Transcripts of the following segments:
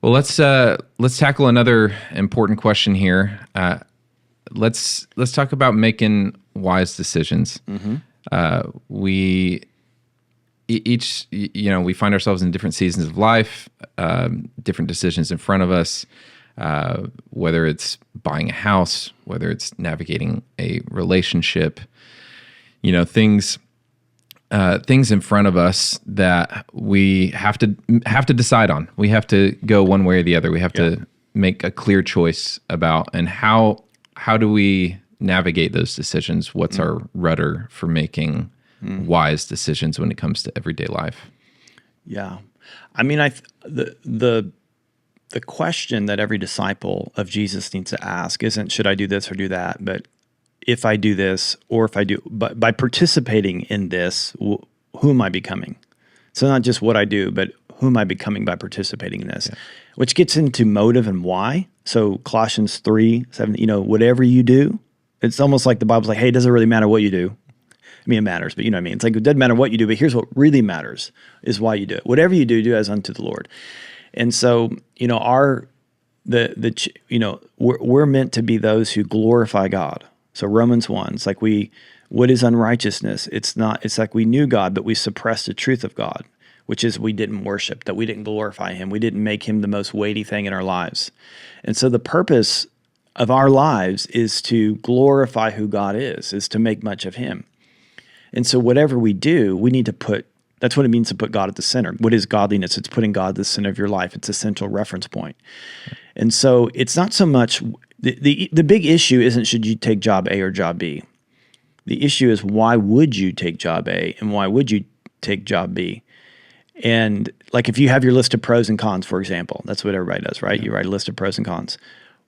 Well, let's tackle another important question here. Let's talk about making wise decisions. We each, we find ourselves in different seasons of life, different decisions in front of us, whether it's buying a house, whether it's navigating a relationship, things in front of us that we have to decide on. We have to go one way or the other. We have to make a clear choice about, and how do we navigate those decisions? What's our rudder for making wise decisions when it comes to everyday life? Yeah. I mean, the question that every disciple of Jesus needs to ask isn't, should I do this or do that? But if I do this, or if I do, but by participating in this, who am I becoming? So not just what I do, but who am I becoming by participating in this? Yeah. Which gets into motive and why. So Colossians 3:7, whatever you do, it's almost like the Bible's like, hey, it doesn't really matter what you do. I mean, it matters, but you know what I mean? It's like, it doesn't matter what you do, but here's what really matters is why you do it. Whatever you do, do as unto the Lord. And so, we're meant to be those who glorify God. So Romans 1, it's like what is unrighteousness? It's like we knew God, but we suppressed the truth of God, which is we didn't worship, that we didn't glorify him. We didn't make him the most weighty thing in our lives. And so the purpose of our lives is to glorify who God is to make much of him. And so whatever we do, we need to that's what it means to put God at the center. What is godliness? It's putting God at the center of your life. It's a central reference point. And so it's not so much, the big issue isn't should you take job A or job B. The issue is why would you take job A and why would you take job B? And like if you have your list of pros and cons, for example, that's what everybody does, right? Yeah. You write a list of pros and cons.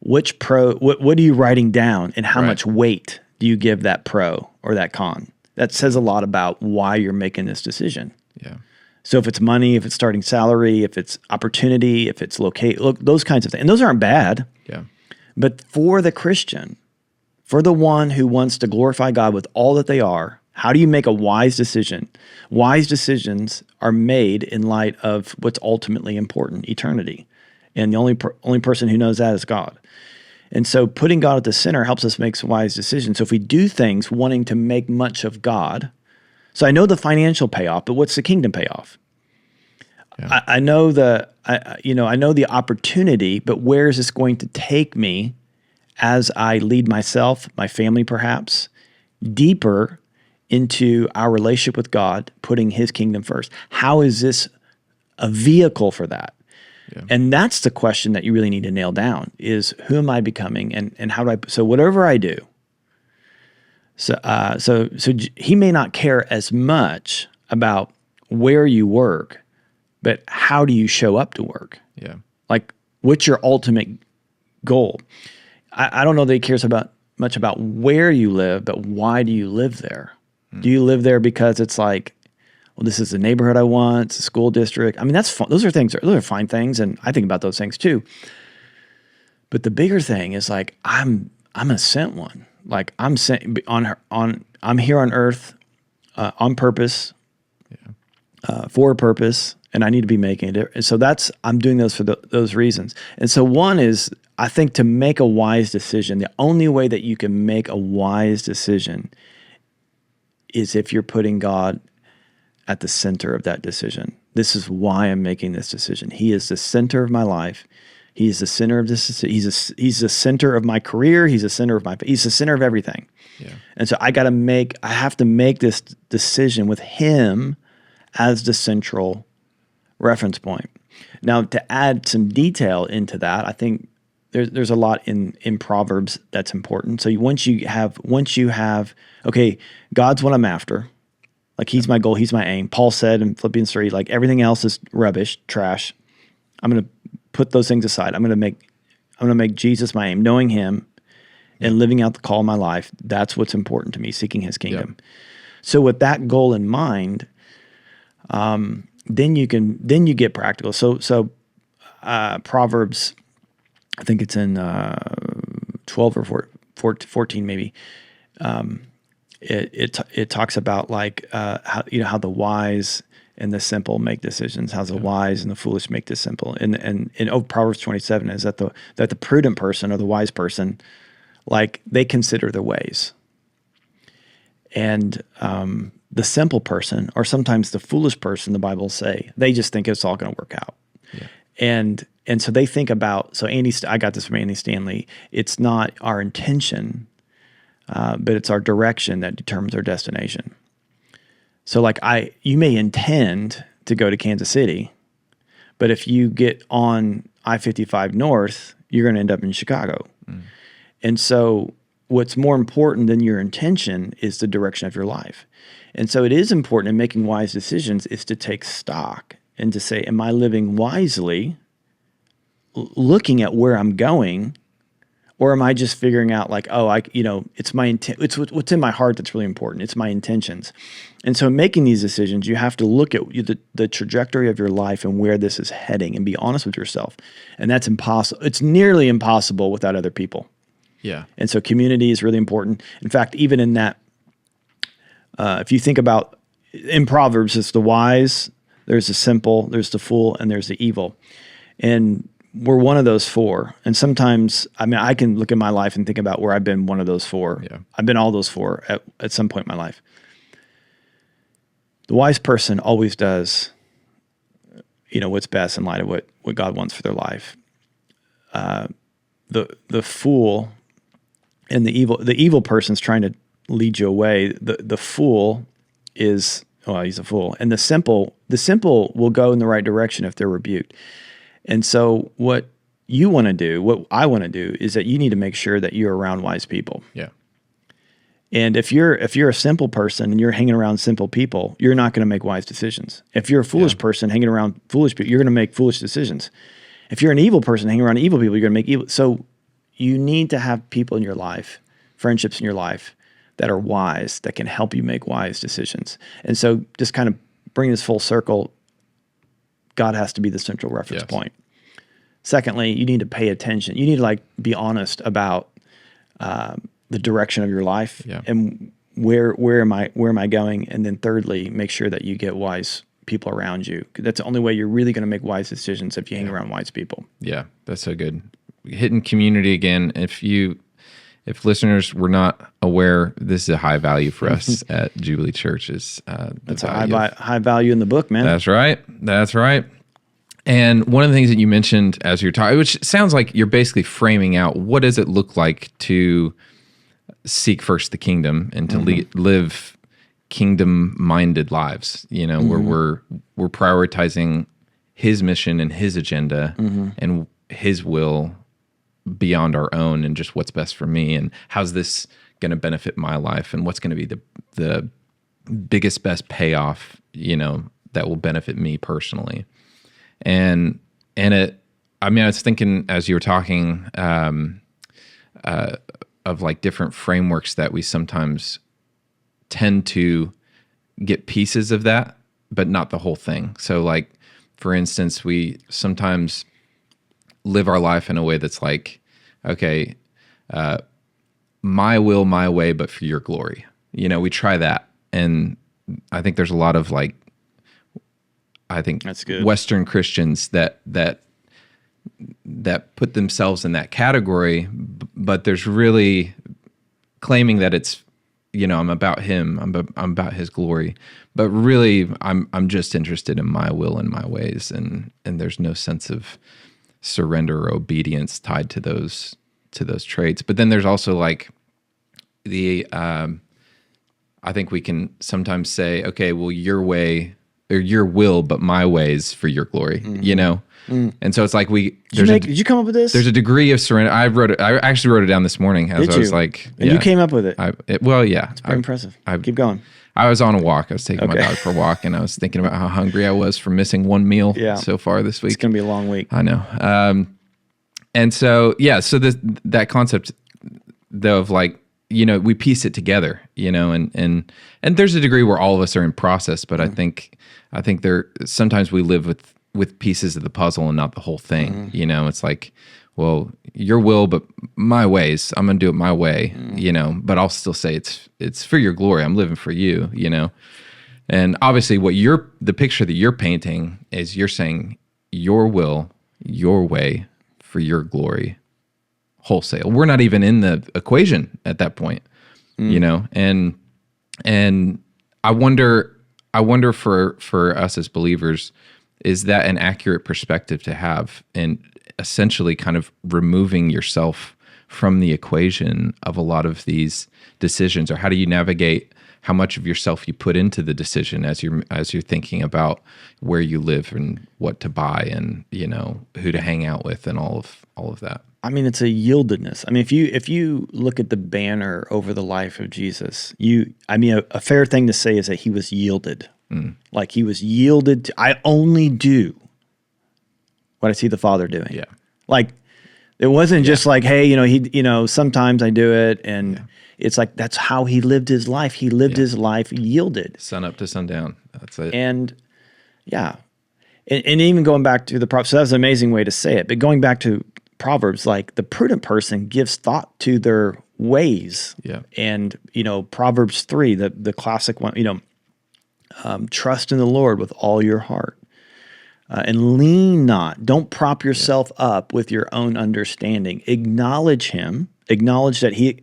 What are you writing down, and how much weight do you give that pro or that con? That says a lot about why you're making this decision. Yeah. So if it's money, if it's starting salary, if it's opportunity, if it's those kinds of things. And those aren't bad. Yeah. But for the Christian, for the one who wants to glorify God with all that they are, how do you make a wise decision? Wise decisions are made in light of what's ultimately important, eternity. And the only person who knows that is God. And so putting God at the center helps us make some wise decisions. So if we do things wanting to make much of God, so I know the financial payoff, but what's the kingdom payoff? Yeah. I know I know the opportunity, but where is this going to take me as I lead myself, my family perhaps, deeper into our relationship with God, putting his kingdom first? How is this a vehicle for that? Yeah. And that's the question that you really need to nail down is, who am I becoming, and how do so whatever I do. So he may not care as much about where you work, but how do you show up to work? Yeah. Like, what's your ultimate goal? I don't know that he cares much about where you live, but why do you live there? Do you live there because it's like, well, this is the neighborhood I want, it's a school district? I mean, that's fun. Those are fine things, and I think about those things too. But the bigger thing is like, I'm a sent one. Like I'm sent I'm here on earth on purpose, for a purpose, and I need to be making it. And so I'm doing those for those reasons. And so one is, I think, to make a wise decision, the only way that you can make a wise decision is if you're putting God at the center of that decision. This is why I'm making this decision. He is the center of my life. He is the center of this. He's the center of my career. He's the center of everything. Yeah. And so I have to make this decision with him as the central reference point. Now, to add some detail into that, I think there's a lot in Proverbs that's important. So once you have, okay, God's what I'm after. Like he's my goal, he's my aim. Paul said in Philippians 3, like everything else is rubbish, trash. I'm going to put those things aside. I'm going to make Jesus my aim, knowing him and living out the call of my life. That's what's important to me, seeking his kingdom. Yep. So with that goal in mind, then you get practical. So Proverbs, I think it's in 12 or 14 maybe. It talks about like how the wise and the simple make decisions. How's the wise and the foolish make this simple? And Proverbs 27 is that the prudent person or the wise person, like they consider their ways. And the simple person, or sometimes the foolish person, the Bible say, they just think it's all going to work out. Yeah. And so they think about, I got this from Andy Stanley, it's not our intention, but it's our direction that determines our destination. So like you may intend to go to Kansas City, but if you get on I-55 North, you're going to end up in Chicago. Mm. And so what's more important than your intention is the direction of your life. And so it is important in making wise decisions is to take stock and to say, am I living wisely, looking at where I'm going, or am I just figuring out like, it's my intent, it's what's in my heart that's really important. It's my intentions. And so in making these decisions, you have to look at the trajectory of your life and where this is heading and be honest with yourself. And that's impossible. It's nearly impossible without other people. Yeah. And so community is really important. In fact, even in that, if you think about in Proverbs, it's the wise, there's the simple, there's the fool, and there's the evil. And we're one of those four. And sometimes, I can look at my life and think about where I've been one of those four. Yeah. I've been all those four at some point in my life. The wise person always does, what's best in light of what God wants for their life. The fool and the evil person's trying to lead you away. The fool is, he's a fool. And the simple will go in the right direction if they're rebuked. And so what you want to do, what I want to do, is that you need to make sure that you're around wise people. Yeah. And if you're a simple person and you're hanging around simple people, you're not going to make wise decisions. If you're a foolish person hanging around foolish people, you're going to make foolish decisions. If you're an evil person hanging around evil people, you're going to make evil. So you need to have people in your life, friendships in your life that are wise, that can help you make wise decisions. And so just kind of bring this full circle, God has to be the central reference point. Secondly, you need to pay attention. You need to be honest about the direction of your life and where am I going? And then thirdly, make sure that you get wise people around you. That's the only way you're really going to make wise decisions, if you hang around wise people. Yeah, that's so good. Hitting community again. If listeners were not aware, this is a high value for us at Jubilee Church. That's a high value in the book, man. That's right. And one of the things that you mentioned as you're talking, which sounds like you're basically framing out, what does it look like to seek first the kingdom and to live kingdom-minded lives, where we're prioritizing his mission and his agenda and his will beyond our own, and just what's best for me, and how's this going to benefit my life, and what's going to be the biggest, best payoff, that will benefit me personally. And I was thinking as you were talking of different frameworks that we sometimes tend to get pieces of that, but not the whole thing. So for instance, we sometimes live our life in a way that's okay, my will, my way, but for your glory. We try that. And I think there's a lot of that's good. Western Christians that put themselves in that category, but there's really claiming that it's, I'm about him, I'm about his glory, but really I'm just interested in my will and my ways, and there's no sense of surrender or obedience tied to those traits. But then there's also I think we can sometimes say, okay, well, your way or your will, but my ways for your glory, And so it's did you come up with this? There's a degree of surrender. I actually wrote it down this morning as I was And you came up with it. It's pretty impressive. Keep going. I was on a walk. I was taking my dog for a walk, and I was thinking about how hungry I was for missing one meal so far this week. It's going to be a long week. I know. And so, so that concept though of we piece it together, and there's a degree where all of us are in process, but I think there sometimes we live with pieces of the puzzle and not the whole thing. It's well, your will, but my ways, I'm going to do it my way, but I'll still say it's for your glory. I'm living for you, And obviously the picture that you're painting is you're saying your will, your way for your glory wholesale. We're not even in the equation at that point, and I wonder for us as believers, is that an accurate perspective to have, and essentially kind of removing yourself from the equation of a lot of these decisions? Or how do you navigate how much of yourself you put into the decision as you're thinking about where you live and what to buy and who to hang out with and all of that? I mean, it's a yieldedness. I mean, if you look at the banner over the life of Jesus, a fair thing to say is that he was yielded. Like he was yielded to, I only do what I see the Father doing. Yeah. Like it wasn't just like, hey, sometimes I do it, and it's like that's how he lived his life. He lived his life yielded. Sun up to sundown. That's it. And and even going back to the Proverbs, so that's an amazing way to say it. But going back to Proverbs, like the prudent person gives thought to their ways. Yeah. And Proverbs 3, the classic one, trust in the Lord with all your heart. And lean not. Don't prop yourself up with your own understanding. Acknowledge him. Acknowledge that he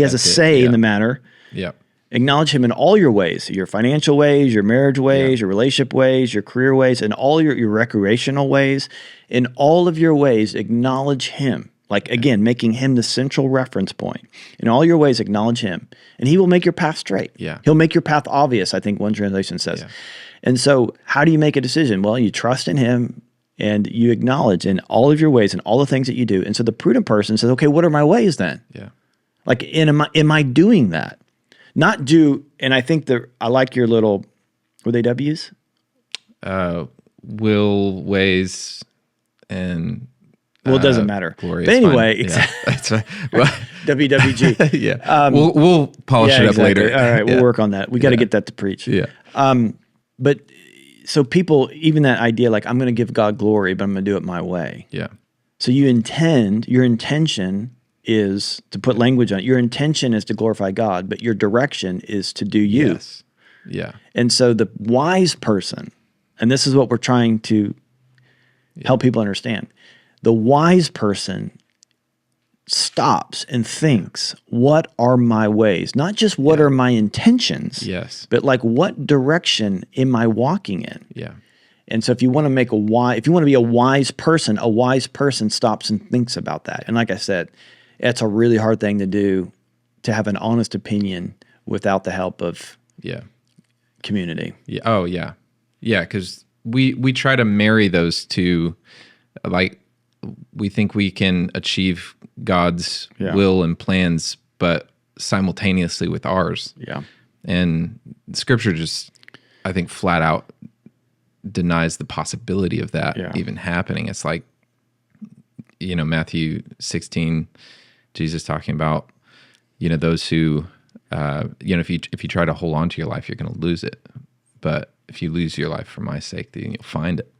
has a say in the matter. Yeah. Acknowledge him in all your ways, your financial ways, your marriage ways, your relationship ways, your career ways, and all your recreational ways. In all of your ways, acknowledge him. Like, again, making him the central reference point. In all your ways, acknowledge him, and he will make your path straight. Yeah. He'll make your path obvious, I think one translation says. Yeah. And so how do you make a decision? Well, you trust in him, and you acknowledge in all of your ways and all the things that you do. And so the prudent person says, okay, what are my ways then? Yeah. Like, am I doing that? Not do, and I think I like your little, were they W's? Will, ways, and... Well, it doesn't matter. Glory, but anyway, exactly. Well, WWG. Yeah. We'll polish it up later. All right, we'll work on that. We got to get that to preach. Yeah. But so people, even that idea, like I'm going to give God glory, but I'm going to do it my way. Yeah. So your intention is to put language on it. Your intention is to glorify God, but your direction is to do you. Yes. Yeah. And so the wise person, and this is what we're trying to help people understand. The wise person stops and thinks, what are my ways? Not just what are my intentions, yes, but like what direction am I walking in? Yeah. And so if you want to be a wise person stops and thinks about that. And like I said, it's a really hard thing to do, to have an honest opinion without the help of community. Yeah. Oh yeah. Yeah. Cause we try to marry those two, like, we think we can achieve God's will and plans, but simultaneously with ours. Yeah. And Scripture just, I think, flat out denies the possibility of that even happening. It's like, Matthew 16, Jesus talking about, those who, if you try to hold on to your life, you're going to lose it. But if you lose your life for my sake, then you'll find it.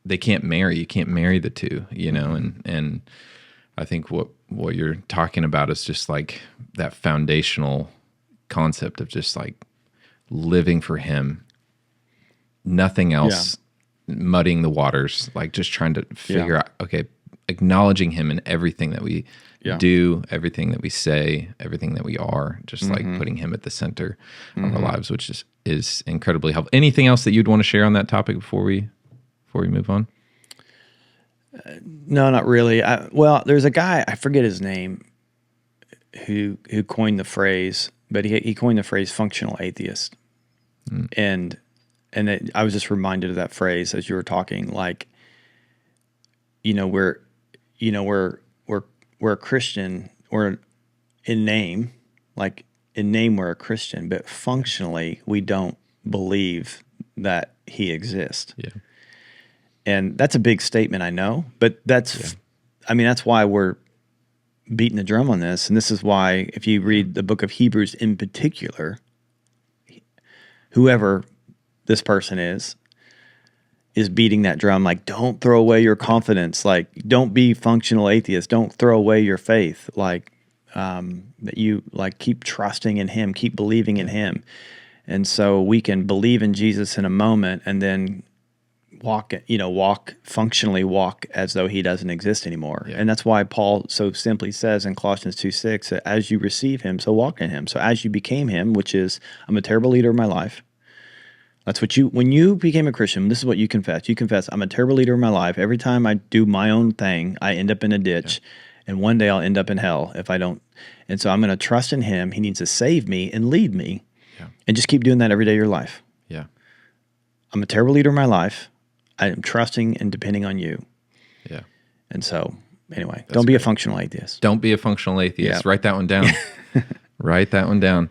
They can't marry. You can't marry the two, and I think what you're talking about is just like that foundational concept of just like living for him, nothing else, muddying the waters, like just trying to figure out, okay, acknowledging him in everything that we do, everything that we say, everything that we are, just like putting him at the center of our lives, which is incredibly helpful. Anything else that you'd want to share on that topic before we move on? No, not really. There's a guy, I forget his name, who coined the phrase, but he coined the phrase functional atheist. And I was just reminded of that phrase as you were talking, like, we're a Christian, or in name, we're a Christian, but functionally we don't believe that he exists. Yeah. And that's a big statement, I know, but that's why we're beating the drum on this. And this is why, if you read the book of Hebrews in particular, whoever this person is beating that drum, like, don't throw away your confidence. Like, don't be functional atheist. Don't throw away your faith. Like, that you like keep trusting in him, keep believing in him. And so we can believe in Jesus in a moment and then functionally walk as though he doesn't exist anymore. Yeah. And that's why Paul so simply says in Colossians 2:6, that as you receive him, so walk in him. So as you became him, which is, I'm a terrible leader of my life. That's what when you became a Christian, this is what you confess. You confess, I'm a terrible leader of my life. Every time I do my own thing, I end up in a ditch. And one day I'll end up in hell if I don't. And so I'm going to trust in him. He needs to save me and lead me. Yeah. And just keep doing that every day of your life. Yeah. I'm a terrible leader of my life. I am trusting and depending on you. Yeah. And so, anyway, don't be a functional atheist. Don't be a functional atheist. Yeah. Write that one down. Write that one down.